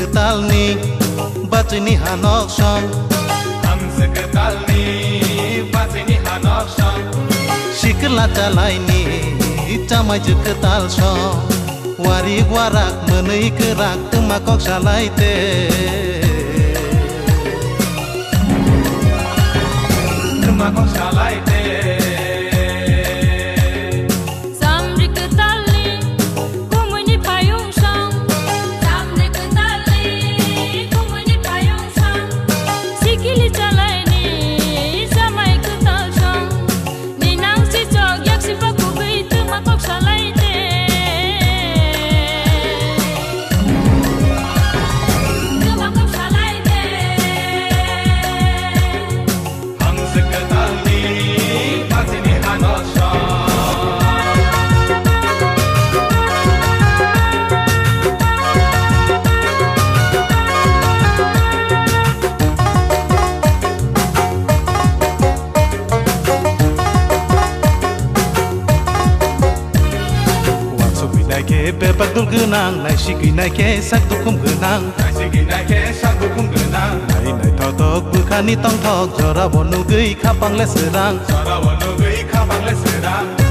ketalni bacini hanok song Hamse ketalni bacini hanok song Sikla talaini camai je ketal song Wari warak menei kerak temakok salaite Temakok salaite Bepak dul genang, nai sigi nai ke sak dukum genang, nai sigi nai ke sak dukum genang, nai nai tok bukan ni tong tok, jora bonu gei kapang le serang, jora bonu gei kapang le serang.